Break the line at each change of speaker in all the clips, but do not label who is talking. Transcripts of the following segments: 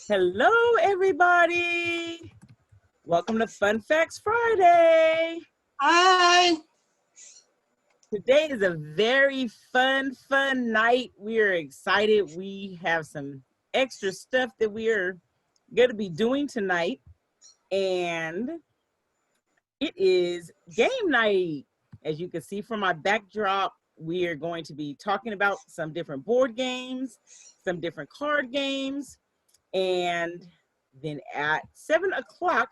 Hello, everybody. Welcome to Fun Facts Friday.
Hi.
Today is a very fun night. We are excited. We have some extra stuff that we are going to be doing tonight. And it is game night. As you can see from my backdrop, we are going to be talking about some different board games, some different card games. And then at 7 o'clock,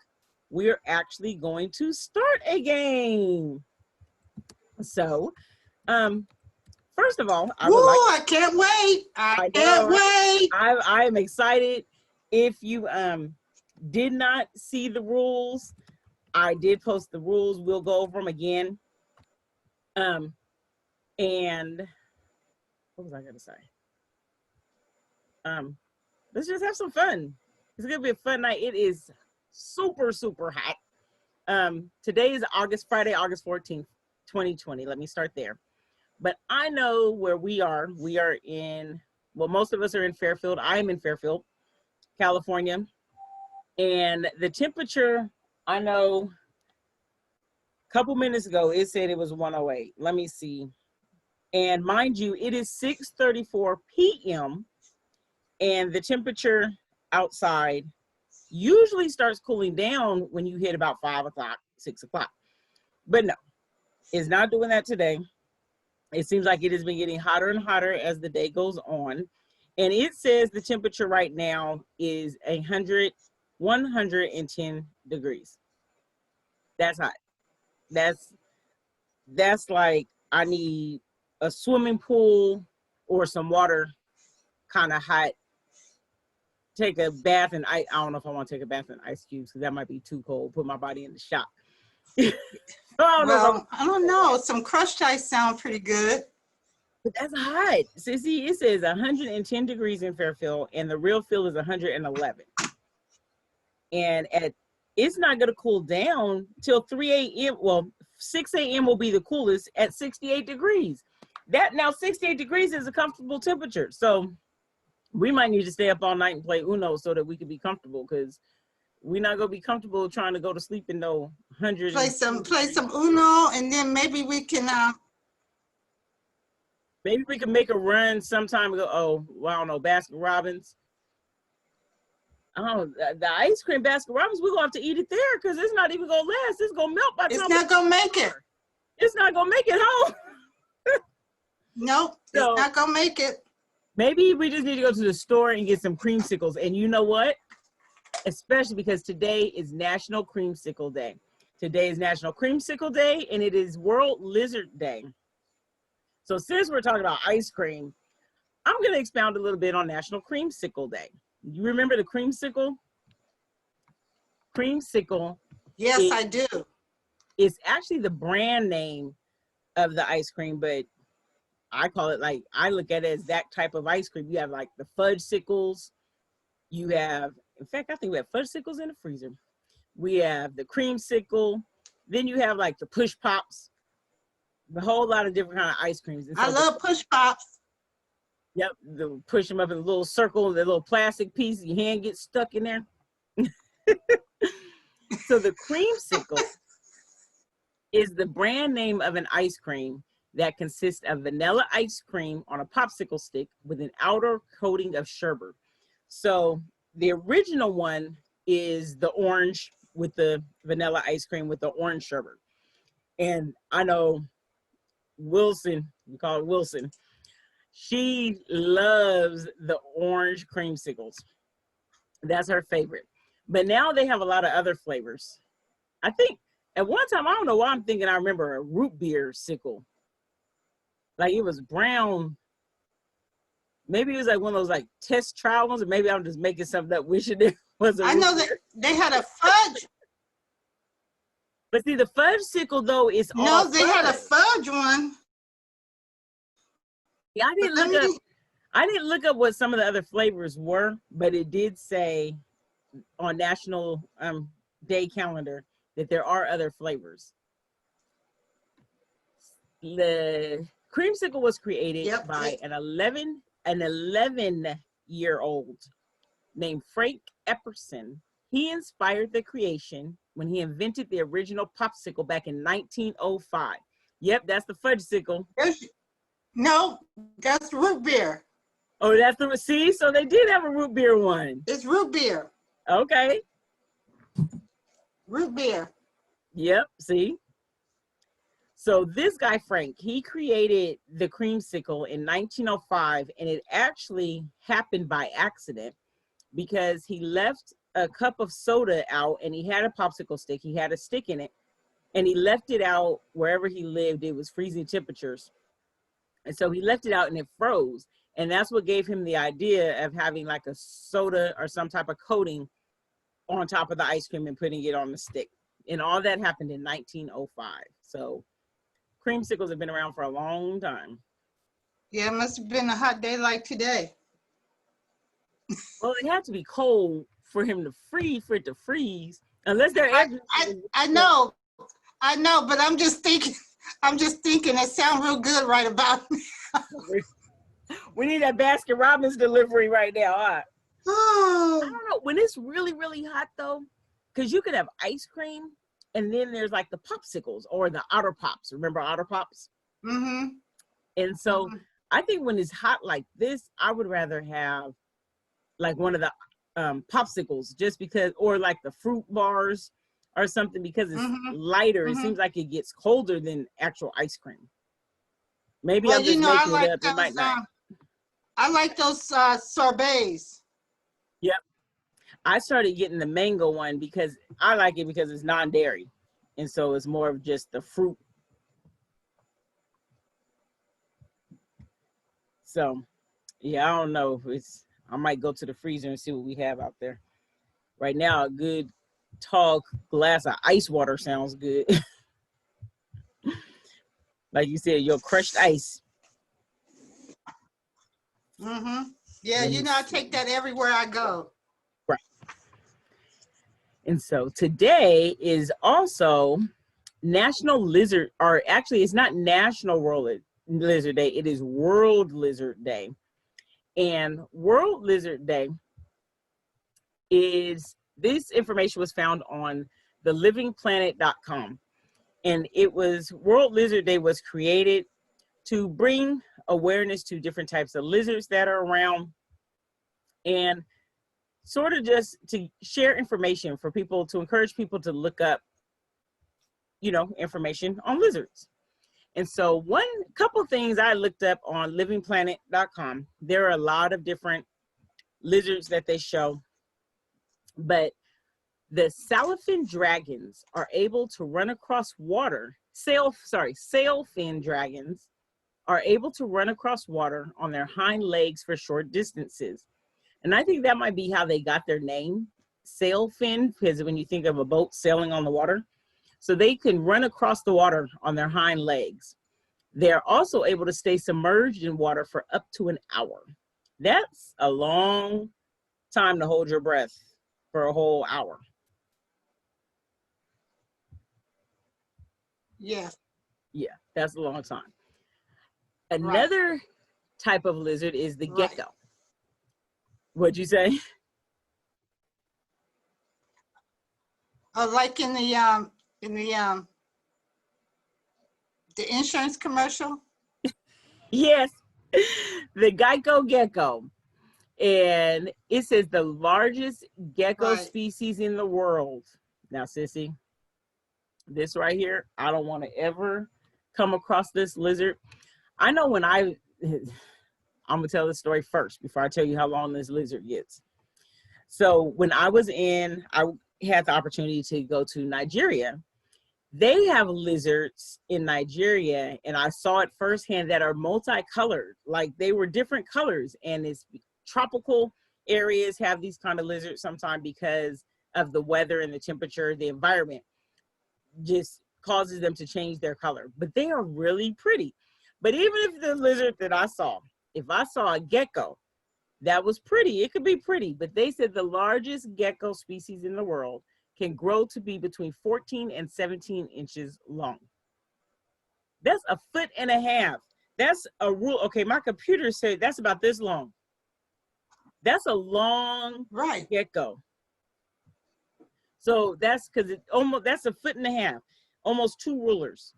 we're actually going to start a game. So, first of all,
I can't wait. I can't wait.
I am excited. If you did not see the rules, I did post the rules. We'll go over them again. And what was I gonna say? Let's just have some fun. It's gonna be a fun night. It is super hot. Today is Friday, August 14th, 2020. Let me start there. But I know where we are. We are in, well, most of us are in Fairfield. I am in Fairfield, California. And the temperature, I know a couple minutes ago, it said it was 108. Let me see. And mind you, it is 6:34 p.m. And the temperature outside usually starts cooling down when you hit about 5 o'clock, 6 o'clock. But no, it's not doing that today. It seems like it has been getting hotter and hotter as the day goes on. And it says the temperature right now is 110 degrees. That's hot. That's like I need a swimming pool or some water, kind of hot. Take a bath and I don't know if I want to take a bath in ice cubes because that might be too cold. Put my body in the shock.
I don't know. Some crushed ice sound pretty good.
But that's hot. See, it says 110 degrees in Fairfield, and the real feel is 111. And it's not going to cool down till 3 a.m. Well, 6 a.m. will be the coolest at 68 degrees. That now 68 degrees is a comfortable temperature. So we might need to stay up all night and play Uno so that we can be comfortable, because we're not gonna be comfortable trying to go to sleep in no 100.
Play some Uno, and then maybe we can
make a run sometime ago. Oh, well, I don't know, Baskin Robbins. Oh, the ice cream Baskin Robbins, we're gonna have to eat it there because it's not even gonna last. It's gonna melt by the time.
It's not gonna make it.
It's not gonna make it home.
Nope, so, it's not gonna make it.
Maybe we just need to go to the store and get some creamsicles. And you know what? Especially because today is National Creamsicle Day. Today is National Creamsicle Day, and it is World Lizard Day. So since we're talking about ice cream, I'm going to expound a little bit on National Creamsicle Day. You remember the creamsicle? Creamsicle.
Yes, I do.
It's actually the brand name of the ice cream, but I call it, like, I look at it as that type of ice cream. You have like the Fudgsicles. You have, in fact, I think we have Fudgsicles in the freezer. We have the creamsicle. Then you have like the push pops. A whole lot of different kind of ice creams.
I love push pops.
Yep, push them up in a little circle, the little plastic piece. Your hand gets stuck in there. So the creamsicle is the brand name of an ice cream that consists of vanilla ice cream on a popsicle stick with an outer coating of sherbet. So the original one is the orange with the vanilla ice cream with the orange sherbet. And I know Wilson, we call it Wilson, she loves the orange creamsicles. That's her favorite. But now they have a lot of other flavors. I think at one time, I don't know why I'm thinking, I remember a root beer sickle. Like it was brown. Maybe it was like one of those like test trial ones, or maybe I'm just making something up wishing it was a
I know that they had a fudge.
But see, the Fudgsicle though is
no, they had a fudge one.
Yeah, I didn't look up what some of the other flavors were, but it did say on National Day calendar that there are other flavors. The creamsicle was created by an 11-year-old named Frank Epperson. He inspired the creation when he invented the original popsicle back in 1905. Yep, that's the fudgesicle.
No, that's root beer.
Oh, that's the, see, so they did have a root beer one.
It's root beer.
Okay.
Root beer.
Yep, see. So this guy, Frank, he created the creamsicle in 1905, and it actually happened by accident because he left a cup of soda out and he had a popsicle stick. He had a stick in it and he left it out wherever he lived. It was freezing temperatures. And so he left it out and it froze. And that's what gave him the idea of having like a soda or some type of coating on top of the ice cream and putting it on the stick. And all that happened in 1905. So creamsicles have been around for a long time.
Yeah, it must have been a hot day like today.
Well, it had to be cold for him to freeze, for it to freeze. Unless they're
I know, but I'm just thinking it sounds real good right about now.
We need that Baskin Robbins delivery right now, huh?
Oh.
I don't know. When it's really, really hot though, because you could have ice cream and then there's like the popsicles or the Otter Pops. Remember Otter Pops?
Mm-hmm.
And so I think when it's hot like this, I would rather have like one of the popsicles just because, or like the fruit bars or something because it's lighter. It seems like it gets colder than actual ice cream. Maybe
well,
I'm just making it up. It might not.
I like those sorbets.
Yep. I started getting the mango one because I like it because it's non-dairy. And so it's more of just the fruit. So, yeah, I don't know if it's, I might go to the freezer and see what we have out there. Right now, a good tall glass of ice water sounds good. Like you said, your crushed ice.
Yeah, you know, I take that everywhere I go.
Right. And so today is also National Lizard, or actually it's not National World Lizard Day, it is World Lizard Day. And World Lizard Day is, this information was found on thelivingplanet.com. And it was, World Lizard Day was created to bring awareness to different types of lizards that are around and sort of just to share information for people, to encourage people to look up, you know, information on lizards. And so one couple things I looked up on livingplanet.com, there are a lot of different lizards that they show, but the sailfin dragons are able to run across water. Sailfin dragons are able to run across water on their hind legs for short distances. And I think that might be how they got their name, sailfin, because when you think of a boat sailing on the water, so they can run across the water on their hind legs. They're also able to stay submerged in water for up to an hour. That's a long time to hold your breath for a whole hour.
Yeah.
Yeah, that's a long time. Another type of lizard is the gecko. What'd you say?
Like in the insurance commercial?
Yes, the Geico gecko. And it says the largest gecko species in the world. Now, sissy, this right here, I don't want to ever come across this lizard. I know when I'm gonna tell the story first before I tell you how long this lizard gets. So when I had the opportunity to go to Nigeria. They have lizards in Nigeria, and I saw it firsthand, that are multicolored. Like they were different colors, and it's tropical areas have these kind of lizards sometimes because of the weather and the temperature, the environment just causes them to change their color. But they are really pretty. But even if the lizard that I saw, if I saw a gecko that was pretty, it could be pretty, but they said the largest gecko species in the world can grow to be between 14 and 17 inches long. That's 1.5 feet. That's a rule. Okay, my computer said that's about this long. That's a long
Right.
gecko. So that's because that's a foot and a half, almost 2 rulers.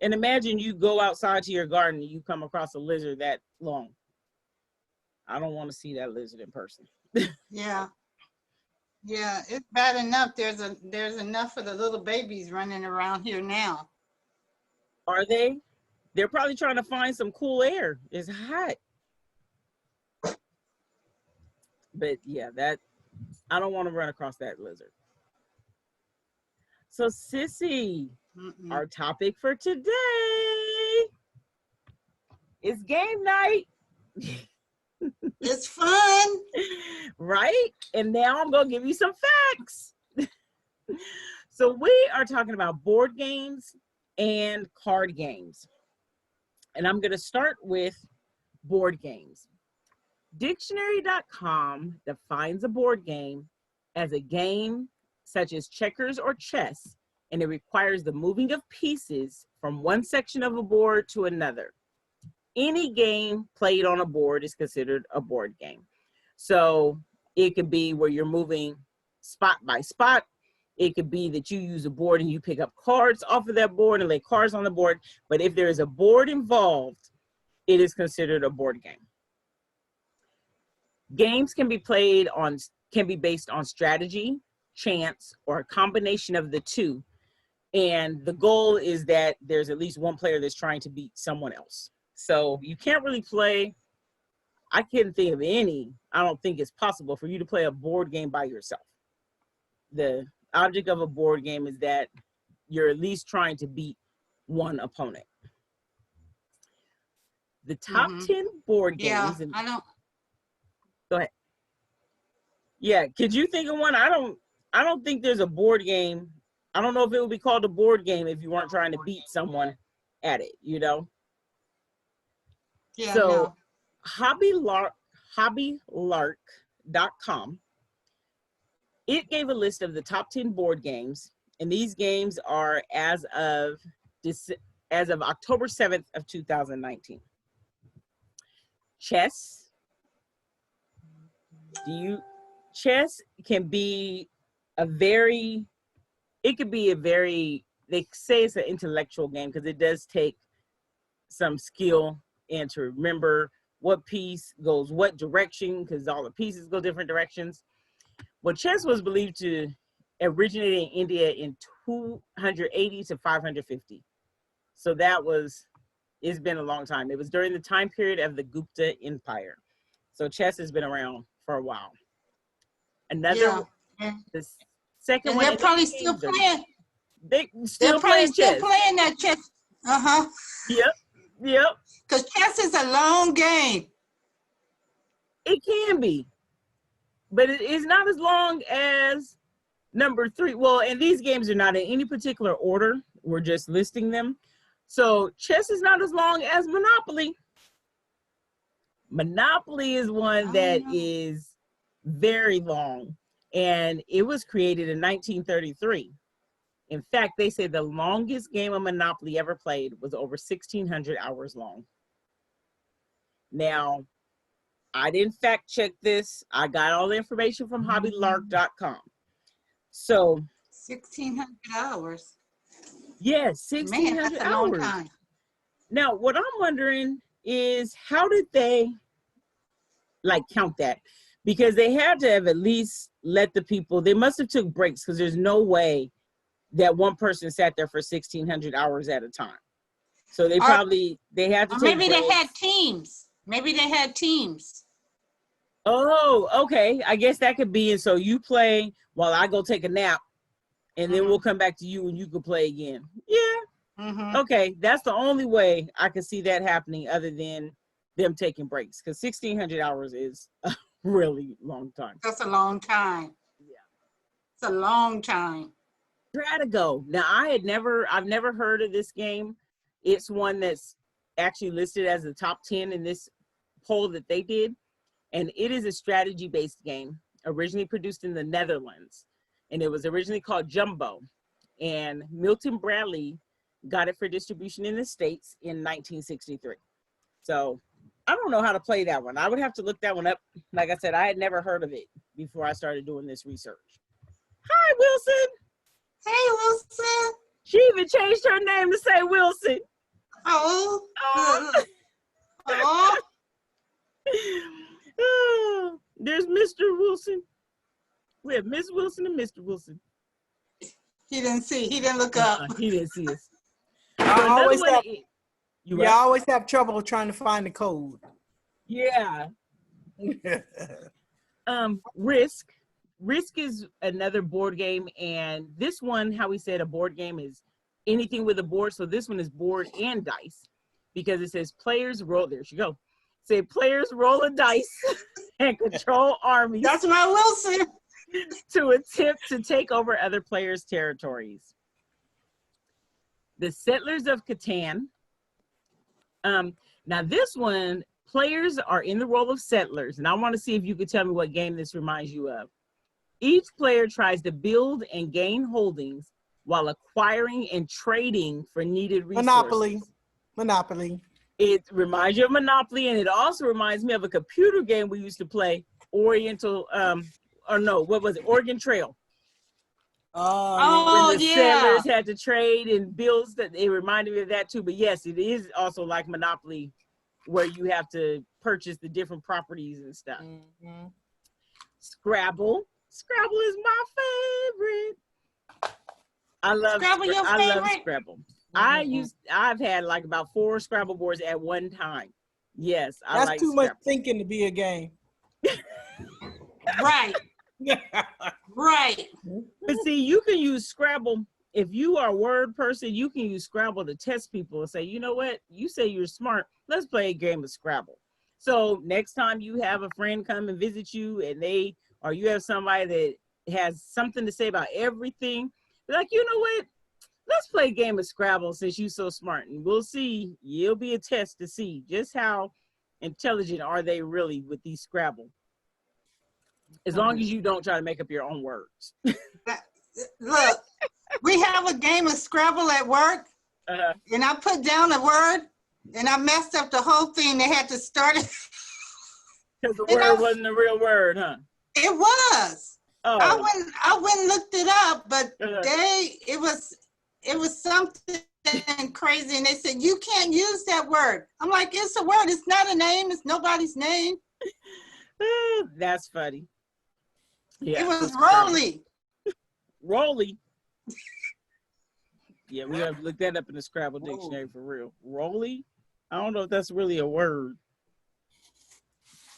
And imagine you go outside to your garden and you come across a lizard that long. I don't want to see that lizard in person.
Yeah. Yeah, it's bad enough. There's enough for the little babies running around here now.
Are they? They're probably trying to find some cool air. It's hot. But yeah, I don't want to run across that lizard. So Sissy, our topic for today is game night.
It's fun.
Right? And now I'm going to give you some facts. So we are talking about board games and card games. And I'm going to start with board games. Dictionary.com defines a board game as a game such as checkers or chess, and it requires the moving of pieces from one section of a board to another. Any game played on a board is considered a board game. So it could be where you're moving spot by spot. It could be that you use a board and you pick up cards off of that board and lay cards on the board. But if there is a board involved, it is considered a board game. Games can be based on strategy, chance, or a combination of the two. And the goal is that there's at least one player that's trying to beat someone else. So you can't really play, I can't think of any, I don't think it's possible for you to play a board game by yourself. The object of a board game is that you're at least trying to beat one opponent. The top 10 board games.
Yeah, I don't.
Go ahead. Yeah, could you think of one? I don't think there's a board game. I don't know if it would be called a board game if you weren't trying to beat someone at it, you know?
Yeah,
So
no.
hobbylark.com, it gave a list of the top 10 board games, and these games are as of October 7th of 2019. Chess. Chess can be they say it's an intellectual game because it does take some skill and to remember what piece goes what direction, because all the pieces go different directions. Well, chess was believed to originate in India in 280 to 550. So it's been a long time. It was during the time period of the Gupta Empire. So chess has been around for a while. The second one.
They're probably still playing.
They're probably
still playing that chess.
Yep.
Because chess is a long game.
It can be, but it is not as long as number 3. Well, and these games are not in any particular order. We're just listing them. So chess is not as long as Monopoly. Monopoly is one that is very long, and it was created in 1933. In fact, they say the longest game of Monopoly ever played was over 1,600 hours long. Now, I didn't fact check this. I got all the information from hobbylark.com. So
1,600 hours.
Yes, 1,600
Man, that's a
hours.
long time.
Now, what I'm wondering is how did they count that? Because they had to have at least let the people, they must have took breaks, because there's no way that one person sat there for 1,600 hours at a time. So they had to take
maybe
breaks.
They had teams. Maybe they had teams.
Oh, okay. I guess that could be. And so you play while I go take a nap, and then we'll come back to you and you can play again. Yeah. Okay. That's the only way I can see that happening, other than them taking breaks, because 1,600 hours is a really long time.
That's a long time.
Yeah.
It's a long time.
Stratago. Now, I've never heard of this game. It's one that's actually listed as the top 10 in this poll that they did. And it is a strategy-based game, originally produced in the Netherlands. And it was originally called Jumbo. And Milton Bradley got it for distribution in the States in 1963. So I don't know how to play that one. I would have to look that one up. Like I said, I had never heard of it before I started doing this research. Hi, Wilson.
Hey, Wilson.
She even changed her name to say Wilson.
Oh.
Oh.
Oh.
Oh, there's Mr. Wilson. We have Miss Wilson and Mr. Wilson.
He didn't see. He didn't look up.
He didn't see us.
I always have,
You
I always have trouble trying to find the code.
Yeah. Risk. Risk is another board game, and this one, how we said a board game is anything with a board. So this one is board and dice, because it says players roll. There you go. Say players roll a dice and control armies.
That's my Wilson.
To attempt to take over other players' territories. The Settlers of Catan. Now this one, players are in the role of settlers, and I want to see if you could tell me what game this reminds you of. Each player tries to build and gain holdings while acquiring and trading for needed resources.
Monopoly.
It reminds you of Monopoly, and it also reminds me of a computer game we used to play, Oregon Trail.
Oh,
when the
yeah.
settlers had to trade and builds, that it reminded me of that too. But yes, it is also like Monopoly, where you have to purchase the different properties and stuff.
Mm-hmm.
Scrabble. Scrabble is my favorite. I love
Scrabble, your
I love
favorite?
Scrabble.
Mm-hmm.
I've had like about 4 Scrabble boards at one time. Yes, I
That's
like
too
Scrabble.
much thinking to be a game.
Right. Right.
But see, you can use Scrabble. If you are a word person, you can use Scrabble to test people and say, you know what? You say you're smart. Let's play a game of Scrabble. So next time you have a friend come and visit you, and you have somebody that has something to say about everything, they're like, you know what? Let's play a game of Scrabble since you're so smart. And we'll see. You'll be a test to see just how intelligent are they really with these Scrabble. As long as you don't try to make up your own words.
Look, we have a game of Scrabble at work, and I put down a word, and I messed up the whole thing. They had to start it.
Because the word wasn't a real word, huh?
It was.
Oh.
I went and looked it up, but it was something crazy, and they said you can't use that word. I'm like, it's a word. It's not a name. It's nobody's name.
That's funny. Yeah,
it was Rolly.
Rolly. Yeah, we have to look that up in the Scrabble dictionary for real. Rolly? I don't know if that's really a word.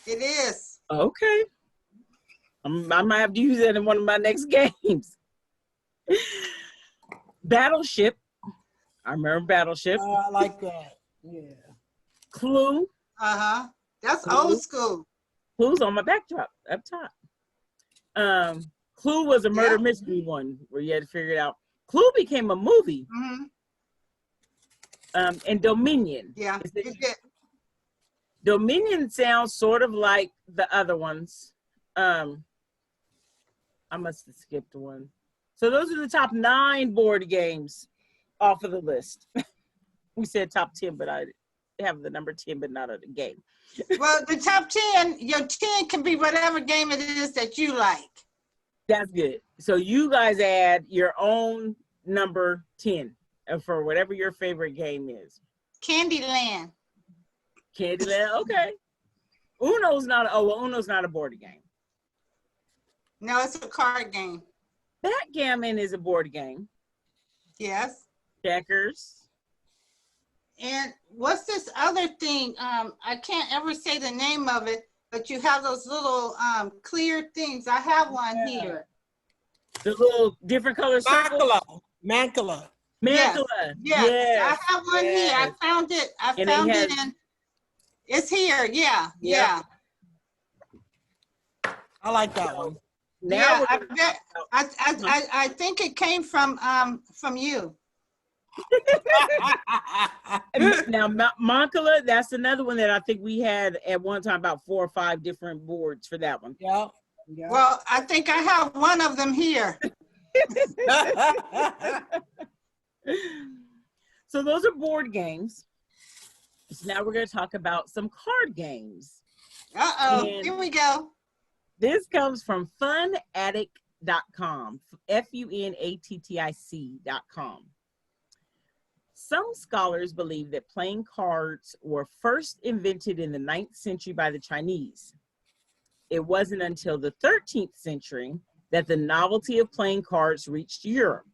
It is.
Okay. I might have to use that in one of my next games. Battleship. I remember Battleship.
I like that. Yeah.
Clue.
Uh-huh. That's
Clue.
old school.
Clue's on my backdrop up top. Clue was a murder mystery one where you had to figure it out. Clue became a movie.
Mm-hmm.
And Dominion.
Yeah, it did.
Dominion sounds sort of like the other ones. I must have skipped one. So those are the top 9 board games off of the list. We said top 10, but I have the number 10, but not of the game.
Well, the top 10, your 10 can be whatever game it is that you like.
That's good. So you guys add your own number 10 for whatever your favorite game is.
Candyland.
Candyland, okay. Uno's not a board game.
No, it's a card game.
Backgammon is a board game.
Yes.
Checkers.
And what's this other thing? I can't ever say the name of it, but you have those little clear things. I have one here.
The little different color circles.
Mancala.
Yes.
I have one here. I found it. It's here. Yeah.
I like that one.
Now
I think it came from you.
Now Mancala, that's another one that I think we had at one time about 4 or 5 different boards for that one.
Yeah.
Well, I think I have one of them here.
So those are board games. So now we're going to talk about some card games.
Uh-oh,
And
here we go.
this comes from funattic.com, funattic.com. Some scholars believe that playing cards were first invented in the 9th century by the Chinese. It wasn't until the 13th century that the novelty of playing cards reached Europe.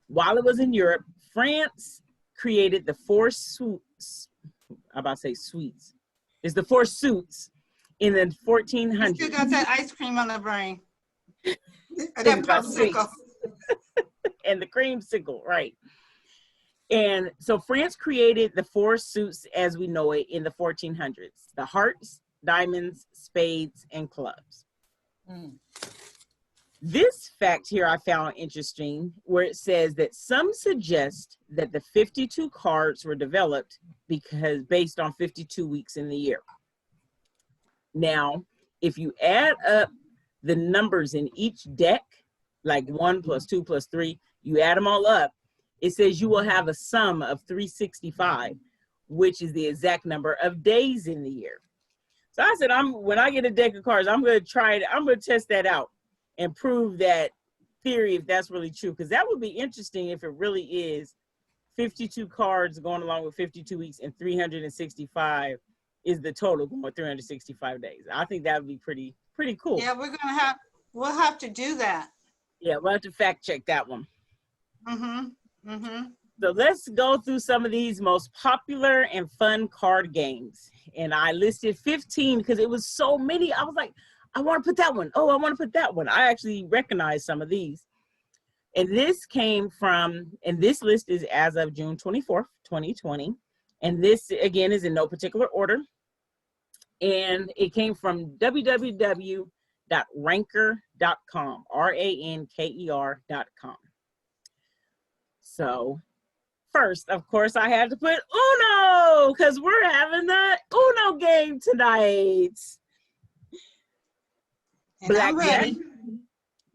While it was in Europe, France created the four suits. It's the four suits in the
You
1400s.
still got that ice cream on the brain. That
About
popsicle.
And the creamsicle, right. And so France created the four suits as we know it in the 1400s: the hearts, diamonds, spades, and clubs. This fact here I found interesting, where it says that some suggest that the 52 cards were developed because based on 52 weeks in the year. Now, if you add up the numbers in each deck, like 1 + 2 + 3, you add them all up, it says you will have a sum of 365, which is the exact number of days in the year. So I said, when I get a deck of cards, I'm going to try it. I'm going to test that out and prove that theory, if that's really true, because that would be interesting if it really is 52 cards going along with 52 weeks, and 365 is the total going with 365 days. I think that would be pretty cool.
Yeah, we'll have to do that.
Yeah, we'll have to fact check that one.
Mm-hmm. Mm-hmm.
So let's go through some of these most popular and fun card games. And I listed 15 because it was so many. I was like, I want to put that one. Oh, I want to put that one. I actually recognize some of these. And this came from, and this list is as of June 24th, 2020. And this, again, is in no particular order. And it came from www.ranker.com, ranker.com. So first, of course, I had to put Uno, because we're having the Uno game tonight.
And I'm ready.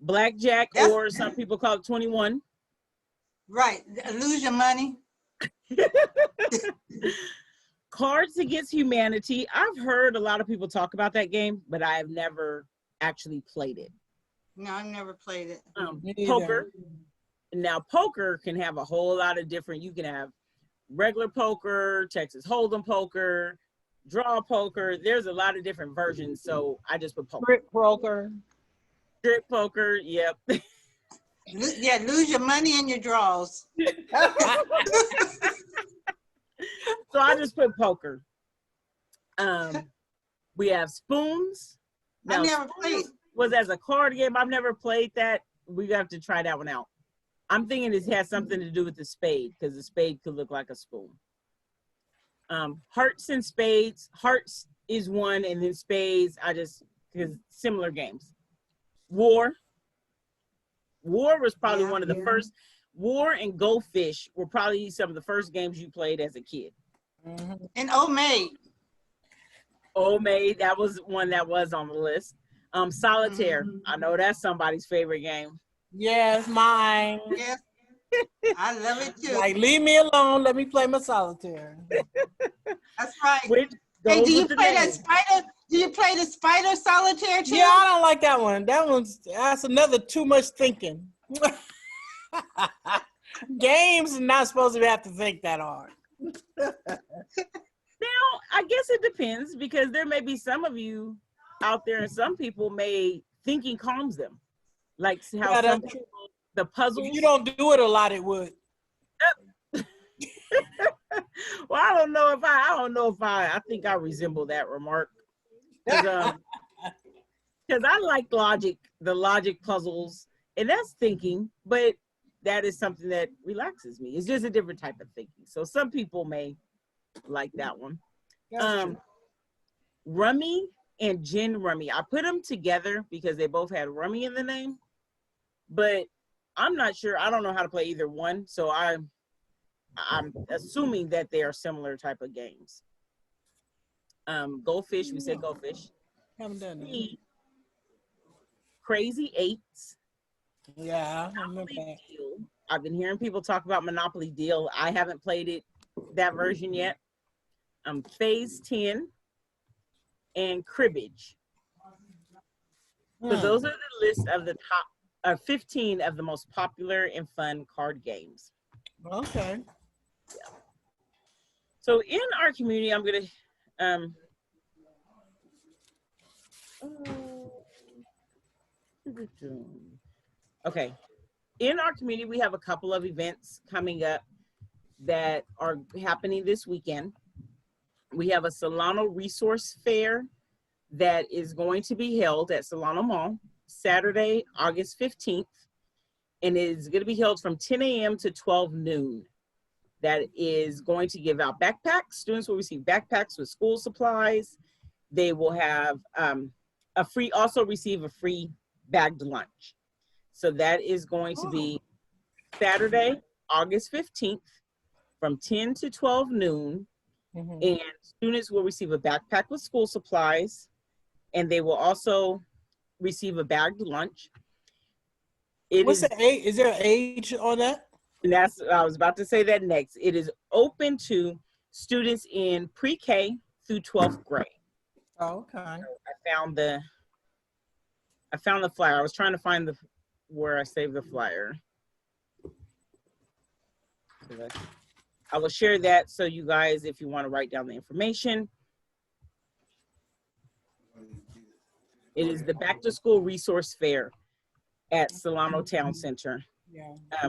Blackjack,
Yes.
or some people call it 21.
Right. Lose your money.
Cards Against Humanity. I've heard a lot of people talk about that game, but I have never actually played it.
No, I've never played it.
Poker. Now, poker can have a whole lot of different, you can have regular poker, Texas Hold'em poker, draw poker. There's a lot of different versions, so I just put poker.
Strip poker.
Strip poker, yep.
Yeah, lose your money in your draws.
So I just put poker. We have spoons.
I never
Spoons
played.
was as a card game. I've never played that. We have to try that one out. I'm thinking it has something to do with the spade, because the spade could look like a spoon. Hearts and spades. Hearts is one, and then spades, because similar games. War. War was probably one of the first. War and Go Fish were probably some of the first games you played as a kid.
And Old Maid.
Old Maid, that was one that was on the list. Solitaire. I know that's somebody's favorite game.
Yes, mine.
Yes. I love it too.
Like, leave me alone. Let me play my solitaire.
That's right.
Which
Hey,
goes
do you
with the
play
name.
that spider? Do you play the spider solitaire too?
Yeah, I don't like that one. That's another too much thinking. Games are not supposed to have to think that hard.
Now, I guess it depends, because there may be some of you out there, and some people may thinking calms them. Like how
Yeah,
some people, the puzzles.
If you don't do it a lot, it would.
Well, I don't know if I think I resemble that remark. Because I like the logic puzzles, and that's thinking, but that is something that relaxes me. It's just a different type of thinking. So some people may like that one. Rummy and Gin Rummy. I put them together because they both had Rummy in the name, but I'm not sure. I don't know how to play either one, so I'm assuming that they are similar type of games. Go Fish, we said Go Fish.
Haven't done that.
Crazy Eights.
Yeah, I remember
Monopoly
that.
Deal. I've been hearing people talk about Monopoly Deal. I haven't played it. that version yet. Phase 10 and cribbage. So those are the list of the top 15 of the most popular and fun card games.
Okay.
So in our community, I'm gonna okay. In our community, we have a couple of events coming up that are happening this weekend. We have a Solano Resource Fair that is going to be held at Solano Mall Saturday, August 15th, and it is going to be held from 10 a.m. to 12 noon. That is going to give out backpacks. Students will receive backpacks with school supplies. They will have also receive a free bagged lunch. So that is going to be Saturday, August 15th from 10 to 12 noon. And students will receive a backpack with school supplies, and they will also receive a bagged lunch.
What's the age? Is there an age on that?
And I was about to say that next. It is open to students in pre-K through 12th grade.
Oh, okay.
I found the flyer. I was trying to find where I saved the flyer. I will share that so you guys, if you want to write down the information. It is the Back to School Resource Fair at Solano Town Center,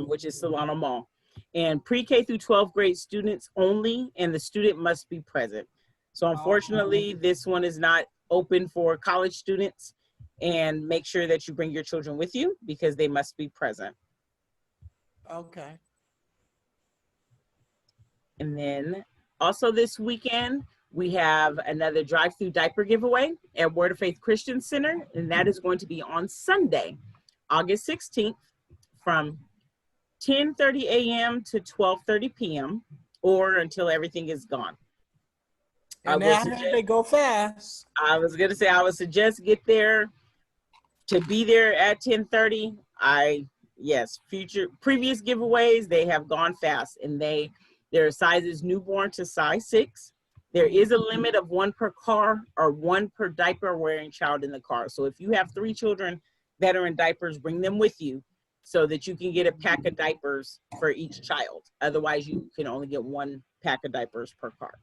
which is Solano Mall. And pre-K through 12th grade students only, and the student must be present. So unfortunately, this one is not open for college students, and make sure that you bring your children with you because they must be present.
Okay.
And then also this weekend, we have another drive-through diaper giveaway at Word of Faith Christian Center, and that is going to be on Sunday, August 16th from 10:30 a.m. to 12:30 p.m. or until everything is gone.
And now they go fast.
I was going to say, I would suggest get there to be there at 10:30. Previous giveaways, they have gone fast, and their sizes newborn to size 6. There is a limit of 1 per car or 1 per diaper wearing child in the car. So if you have 3 children that are in diapers, bring them with you so that you can get a pack of diapers for each child. Otherwise, you can only get 1 pack of diapers per car.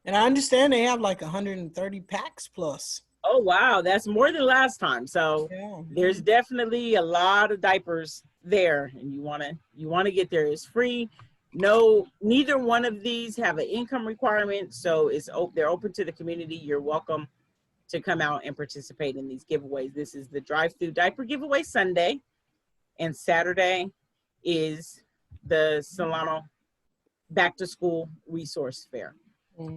And I understand they have like 130 packs plus.
Oh, wow. That's more than last time. So there's definitely a lot of diapers there, and you want to get there. It's free. No, neither one of these have an income requirement, so they're open to the community. You're welcome to come out and participate in these giveaways. This is the drive-through diaper giveaway Sunday, and Saturday is the Solano Back to School Resource Fair.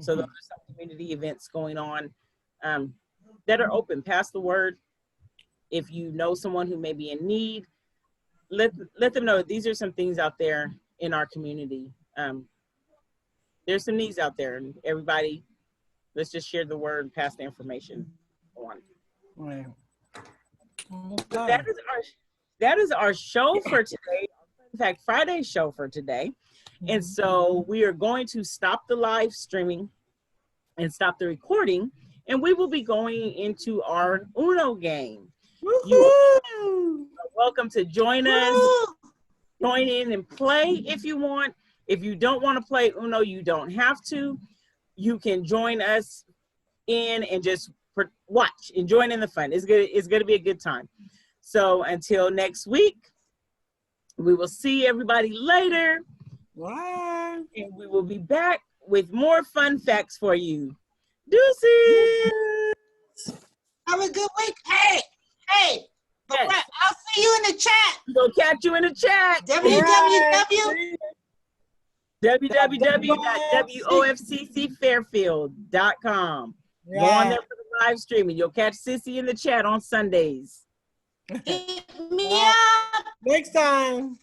So those are some community events going on that are open. Pass the word. If you know someone who may be in need, let them know these are some things out there in our community. There's some needs out there, and everybody, let's just share the word and pass the information on.
Right.
Okay. That is our show for today. In fact, Friday's show for today. And so we are going to stop the live streaming and stop the recording, and we will be going into our Uno game. You are welcome to join us. Join in and play if you want. If you don't want to play Uno, you don't have to. You can join us in and just watch and join in the fun. It's going to be a good time. So until next week, we will see everybody later.
Bye. And
we will be back with more fun facts for you. Deuces.
Have a good week. Hey. Yes. I'll see you in the chat.
We'll catch you in the chat. www.wofccfairfield.com. Go on there for the live stream, and you'll catch Sissy in the chat on Sundays.
Hit me up.
Next time.